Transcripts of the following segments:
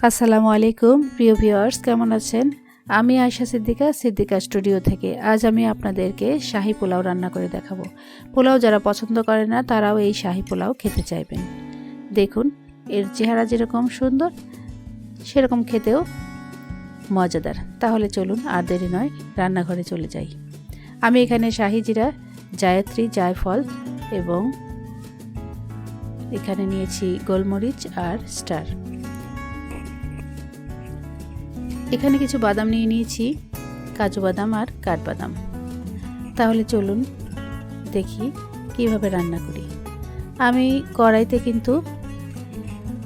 আসসালামু আলাইকুম প্রিয় ভিউয়ার্স, কেমন আছেন? আমি আয়েশা সিদ্দিকা স্টুডিও থেকে আজ আমি আপনাদেরকে শাহি পোলাও রান্না করে দেখাবো। পোলাও যারা পছন্দ করে না তারাও এই শাহি পোলাও খেতে চাইবেন। দেখুন, এর চেহারা যেরকম সুন্দর সেরকম খেতেও মজাদার। তাহলে চলুন আর দেরি নয়, রান্নাঘরে চলে যাই। আমি এখানে শাহি জিরা, জায়ত্রী, জায়ফল এবং এখানে নিয়েছি গোলমরিচ আর স্টার। এখানে কিছু বাদাম নিয়ে নিয়েছি, কাজু বাদাম আর কাঠবাদাম। তাহলে চলুন দেখি কিভাবে রান্না করি। আমি কড়াইতে কিন্তু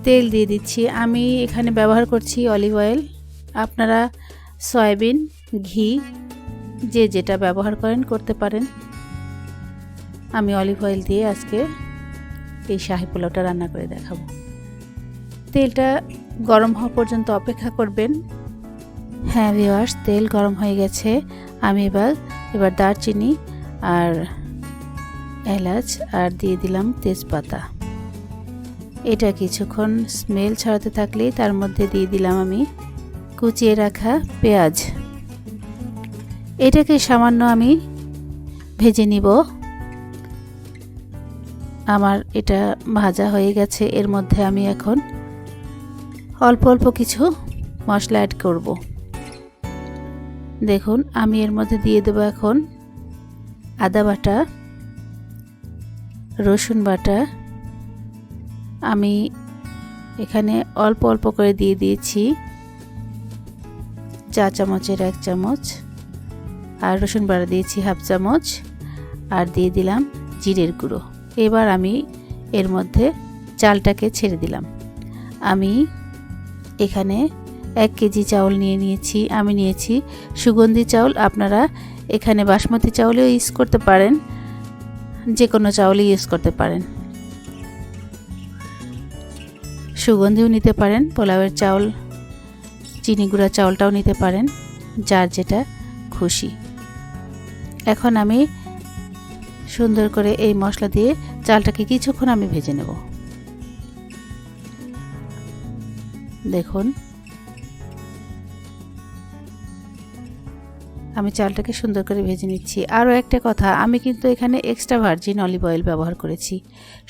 তেল দিয়ে দিচ্ছি। আমি এখানে ব্যবহার করছি অলিভ অয়েল। আপনারা সয়াবিন, ঘি যে যেটা ব্যবহার করেন করতে পারেন। আমি অলিভ অয়েল দিয়ে আজকে এই শাহি পোলাওটা রান্না করে দেখাবো। তেলটা গরম হওয়া পর্যন্ত অপেক্ষা করবেন। হ্যাঁ ভিউয়ার্স, তেল গরম হয়ে গেছে। আমি এবার দারচিনি আর এলাচ আর দিয়ে দিলাম তেজপাতা। এটা কিছুক্ষণ স্মেল ছড়াতে থাকলেই তার মধ্যে দিয়ে দিলাম আমি কুচিয়ে রাখা পেঁয়াজ। এটাকে সামান্য আমি ভেজে নিব। আমার এটা ভাজা হয়ে গেছে। এর মধ্যে আমি এখন অল্প অল্প কিছু মশলা অ্যাড করব। দেখুন, আমি এর মধ্যে দিয়ে দেব এখন আদা বাটা, রসুন বাটা। আমি এখানে অল্প অল্প করে দিয়ে দিয়েছি, চা চামচের 1 চামচ, আর রসুন বাটা দিয়েছি 1/2 চামচ, আর দিয়ে দিলাম জিরের গুঁড়ো। এবার আমি এর মধ্যে চালটাকে ছেড়ে দিলাম। আমি এখানে 1 কেজি চাউল নিয়েছি। আমি নিয়েছি সুগন্ধি চাউল। আপনারা এখানে বাসমতি চাউলও ইউজ করতে পারেন, যে কোনো চাউলই ইউজ করতে পারেন। সুগন্ধিও নিতে পারেন, পোলাওয়ের চাউল, চিনি গুঁড়া চাউলটাও নিতে পারেন, যার যেটা খুশি। এখন আমি সুন্দর করে এই মশলা দিয়ে চালটাকে কিছুক্ষণ আমি ভেজে নেব। দেখুন, আমি চালটাকে সুন্দর করে ভেজে নিচ্ছি। আরও একটা কথা, আমি কিন্তু এখানে এক্সট্রা ভার্জিন অলিভ অয়েল ব্যবহার করেছি,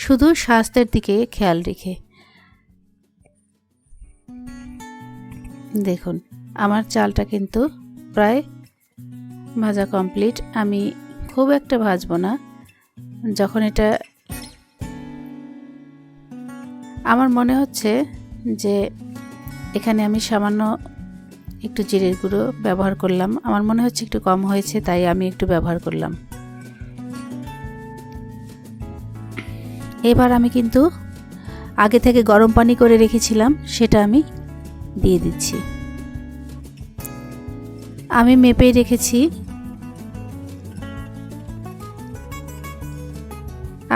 শুধু স্বাস্থ্যের দিকে খেয়াল রেখে। দেখুন, আমার চালটা কিন্তু প্রায় ভাজা কমপ্লিট। আমি খুব একটা ভাজবো না। যখন এটা আমার মনে হচ্ছে যে এখানে আমি সামান্য একটু জিরের গুঁড়ো ব্যবহার করলাম, আমার মনে হচ্ছে একটু কম হয়েছে, তাই আমি একটু ব্যবহার করলাম। এবার আমি কিন্তু আগে থেকে গরম পানি করে রেখেছিলাম, সেটা আমি দিয়ে দিচ্ছি। আমি মেপে রেখেছি।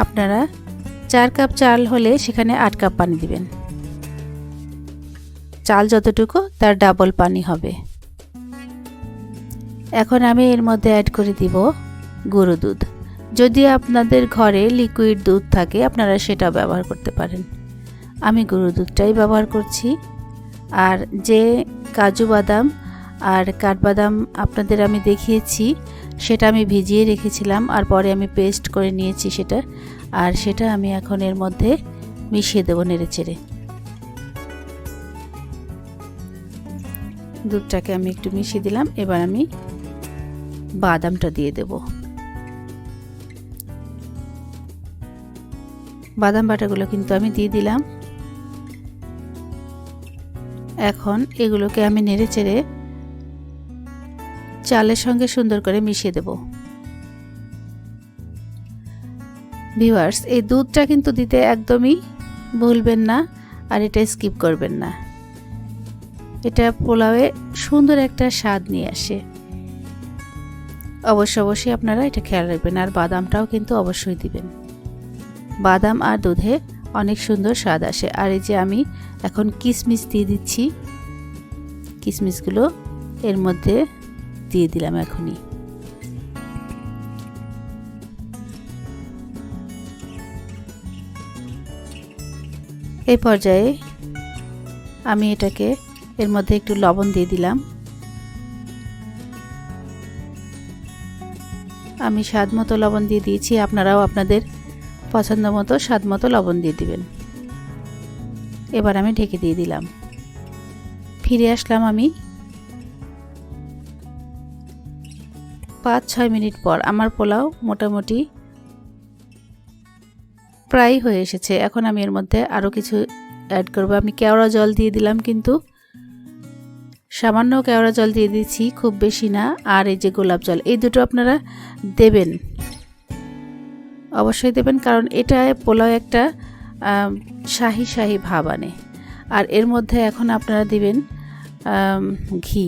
আপনারা 4 কাপ চাল হলে সেখানে 8 কাপ পানি দিবেন। চাল যতটুকু তার ডাবল পানি হবে। এখন আমি এর মধ্যে অ্যাড করে দিব গুঁড়ো দুধ। যদি আপনাদের ঘরে লিকুইড দুধ থাকে আপনারা সেটা ব্যবহার করতে পারেন। আমি গুঁড়ো দুধটাই ব্যবহার করছি। আর যে কাজু বাদাম আর কাঠবাদাম আপনাদের আমি দেখিয়েছি, সেটা আমি ভিজিয়ে রেখেছিলাম আর পরে আমি পেস্ট করে নিয়েছি সেটা। আর সেটা আমি এখন এর মধ্যে মিশিয়ে দেবো নেড়েচেড়ে। দুধটাকে আমি একটু মিশিয়ে দিলাম। এবার আমি বাদামটা দিয়ে দেব। বাদাম বাটাগুলো কিন্তু আমি দিয়ে দিলাম। এখন এগুলোকে আমি নেড়েচেড়ে চালের সঙ্গে সুন্দর করে মিশিয়ে দেব। ভিউয়ার্স, এই দুধটা কিন্তু দিতে একদমই ভুলবেন না, আর এটা স্কিপ করবেন না। এটা পোলাওয়ে সুন্দর একটা স্বাদ নিয়ে আসে। অবশ্যই আপনারা এটা খেয়াল রাখবেন। আর বাদামটাও কিন্তু অবশ্যই দিবেন। বাদাম আর দুধে অনেক সুন্দর স্বাদ আসে। আর এই যে আমি এখন কিশমিশ দিয়ে দিচ্ছি। কিশমিশগুলো এর মধ্যে দিয়ে দিলাম এখনই। এই পর্যায়ে আমি এটাকে এর মধ্যে একটু লবণ দিয়ে দিলাম। আমি স্বাদ মতো লবণ দিয়ে দিয়েছি, আপনারাও আপনাদের পছন্দ মতো স্বাদ মতো লবণ দিয়ে দিবেন। এবার আমি ঢেকে দিয়ে দিলাম। ফিরে আসলাম আমি 5-6 মিনিট পর। আমার পোলাও মোটামুটি প্রায় হয়ে এসেছে। এখন আমি এর মধ্যে আরও কিছু অ্যাড করব। আমি কেওড়া জল দিয়ে দিলাম, কিন্তু সামান্য কেওড়া জল দিয়ে দিচ্ছি, খুব বেশি না। আর এই যে গোলাপ জল, এই দুটো আপনারা দেবেন, অবশ্যই দেবেন, কারণ এটা পোলাও একটা শাহি শাহি ভাব আনে। আর এর মধ্যে এখন আপনারা দিবেন ঘি।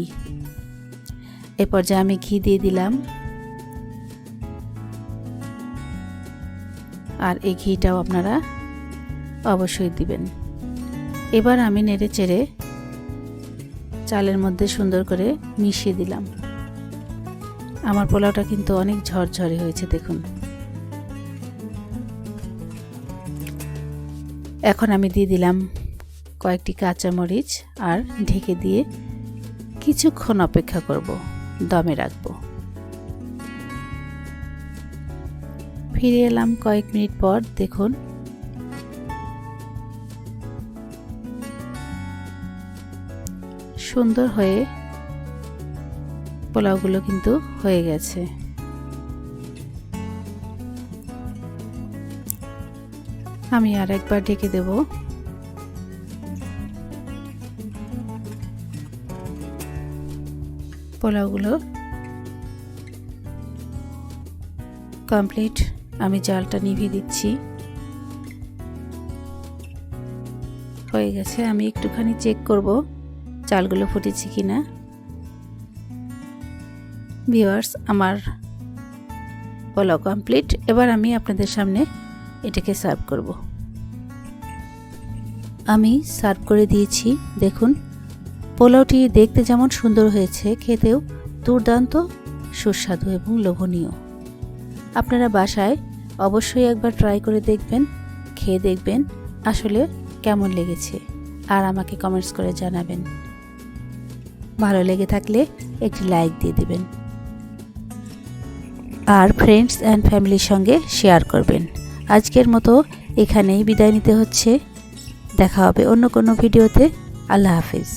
এ পর্যায়ে আমি ঘি দিয়ে দিলাম, আর এই ঘিটাও আপনারা অবশ্যই দিবেন। এবার আমি নেড়ে চেড়ে চালের মধ্যে সুন্দর করে মিশিয়ে দিলাম। আমার পোলাওটা কিন্তু অনেক ঝরঝরে হয়েছে, দেখুন। এখন আমি দিয়ে দিলাম কয়েকটি কাঁচামরিচ আর ঢেকে দিয়ে কিছুক্ষণ অপেক্ষা করব, দমে রাখবো। ফিরে এলাম কয়েক মিনিট পর। দেখুন সুন্দর হয়ে পোলাওগুলো কিন্তু হয়ে গেছে। আমি আর একবার ঢেকে দেব। পোলাওগুলো কমপ্লিট। আমি জালটা নিভিয়ে দিচ্ছি। হয়ে গেছে। আমি একটুখানি চেক করব চালগুলো ফুটেছে কিনা। ভিউয়ার্স, আমার পোলাও কমপ্লিট। এবার আমি আপনাদের সামনে এটাকে সার্ভ করব। আমি সার্ভ করে দিয়েছি। দেখুন পোলাওটি দেখতে যেমন সুন্দর হয়েছে, খেতেও দুর্দান্ত সুস্বাদু এবং লোভনীয়। আপনারা বাসায় অবশ্যই একবার ট্রাই করে দেখবেন, খেয়ে দেখবেন আসলে কেমন লেগেছে, আর আমাকে কমেন্টস করে জানাবেন। ভালো লেগে থাকলে একটি লাইক দিয়ে দেবেন, আর ফ্রেন্ডস অ্যান্ড ফ্যামিলির সঙ্গে শেয়ার করবেন। আজকের মতো এখানেই বিদায় নিতে হচ্ছে। দেখা হবে অন্য কোনো ভিডিওতে। আল্লাহ হাফেজ।